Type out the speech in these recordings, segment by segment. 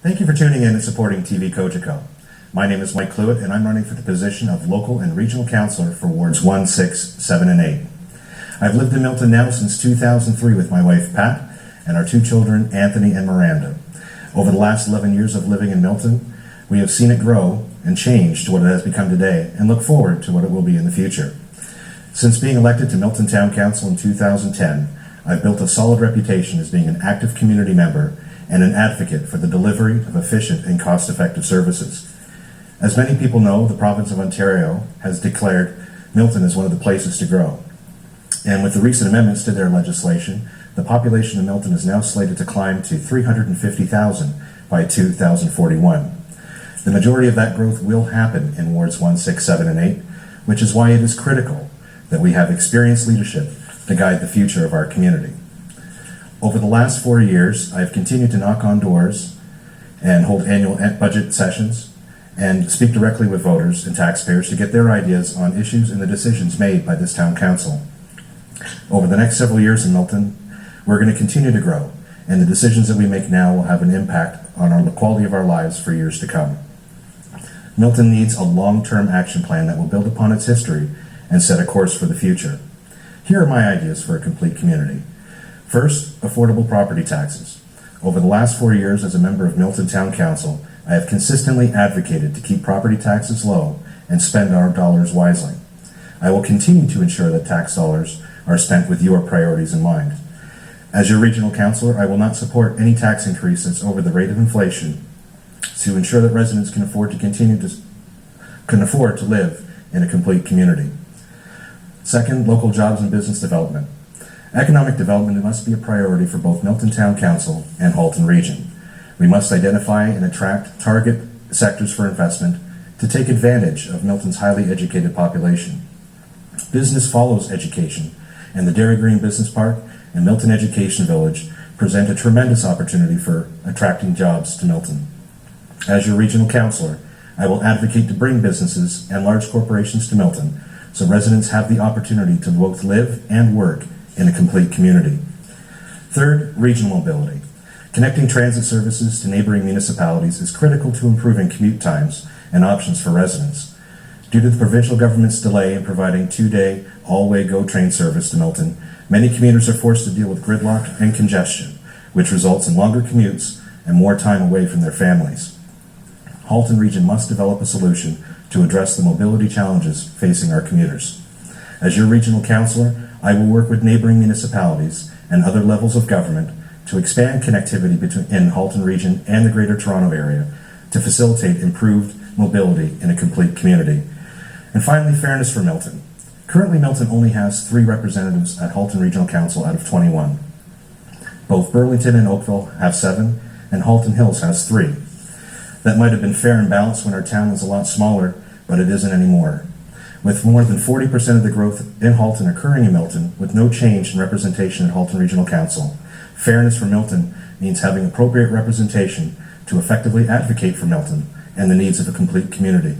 Thank you for tuning in and supporting TV Cogeco. My name is Mike Cluett, and I'm running for the position of local and regional councillor for wards 1, 6, 7, and 8. I've lived in Milton now since 2003 with my wife Pat and our two children Anthony and Miranda. Over the last 11 years of living in Milton, we have seen it grow and change to what it has become today, and look forward to what it will be in the future. Since being elected to Milton Town Council in 2010, I've built a solid reputation as being an active community member and an advocate for the delivery of efficient and cost-effective services. As many people know, the province of Ontario has declared Milton as one of the places to grow. And with the recent amendments to their legislation, the population of Milton is now slated to climb to 350,000 by 2041. The majority of that growth will happen in wards 1, 6, 7, and 8, which is why it is critical that we have experienced leadership to guide the future of our community. Over the last 4 years, I've continued to knock on doors and hold annual budget sessions and speak directly with voters and taxpayers to get their ideas on issues and the decisions made by this town council. Over the next several years in Milton, we're going to continue to grow, and the decisions that we make now will have an impact on the quality of our lives for years to come. Milton needs a long-term action plan that will build upon its history and set a course for the future. Here are my ideas for a complete community. First, affordable property taxes. Over the last 4 years as a member of Milton Town Council, I have consistently advocated to keep property taxes low and spend our dollars wisely. I will continue to ensure that tax dollars are spent with your priorities in mind. As your regional councillor, I will not support any tax increases over the rate of inflation to ensure that residents can afford to live in a complete community. Second, local jobs and business development. Economic development must be a priority for both Milton Town Council and Halton Region. We must identify and attract target sectors for investment to take advantage of Milton's highly educated population. Business follows education, and the Dairy Green Business Park and Milton Education Village present a tremendous opportunity for attracting jobs to Milton. As your regional councillor, I will advocate to bring businesses and large corporations to Milton so residents have the opportunity to both live and work in a complete community. Third, regional mobility. Connecting transit services to neighboring municipalities is critical to improving commute times and options for residents. Due to the provincial government's delay in providing 2-day all-way GO train service to Milton, many commuters are forced to deal with gridlock and congestion, which results in longer commutes and more time away from their families. Halton Region must develop a solution to address the mobility challenges facing our commuters. As your regional councillor, I will work with neighboring municipalities and other levels of government to expand connectivity in Halton Region and the Greater Toronto Area to facilitate improved mobility in a complete community. And finally, fairness for Milton. Currently, Milton only has 3 representatives at Halton Regional Council out of 21. Both Burlington and Oakville have 7, and Halton Hills has 3. That might have been fair and balanced when our town was a lot smaller, but it isn't anymore. With more than 40% of the growth in Halton occurring in Milton, with no change in representation at Halton Regional Council, fairness for Milton means having appropriate representation to effectively advocate for Milton and the needs of a complete community.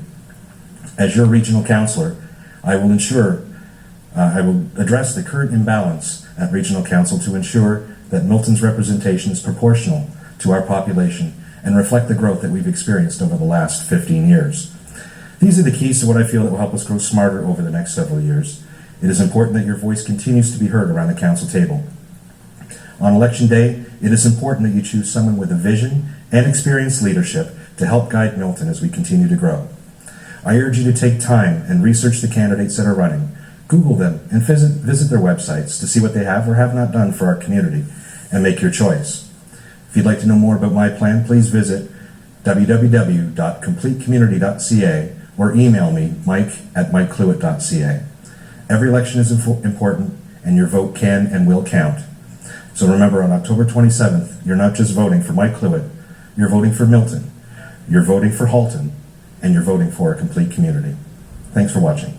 As your regional councillor, I will address the current imbalance at Regional Council to ensure that Milton's representation is proportional to our population and reflect the growth that we've experienced over the last 15 years. These are the keys to what I feel that will help us grow smarter over the next several years. It is important that your voice continues to be heard around the council table. On election day, it is important that you choose someone with a vision and experienced leadership to help guide Milton as we continue to grow. I urge you to take time and research the candidates that are running, Google them, and visit their websites to see what they have or have not done for our community, and make your choice. If you'd like to know more about my plan, please visit www.completecommunity.ca or email me, mike@mikecluett.ca. Every election is important, and your vote can and will count. So remember, on October 27th, you're not just voting for Mike Cluett, you're voting for Milton, you're voting for Halton, and you're voting for a complete community. Thanks for watching.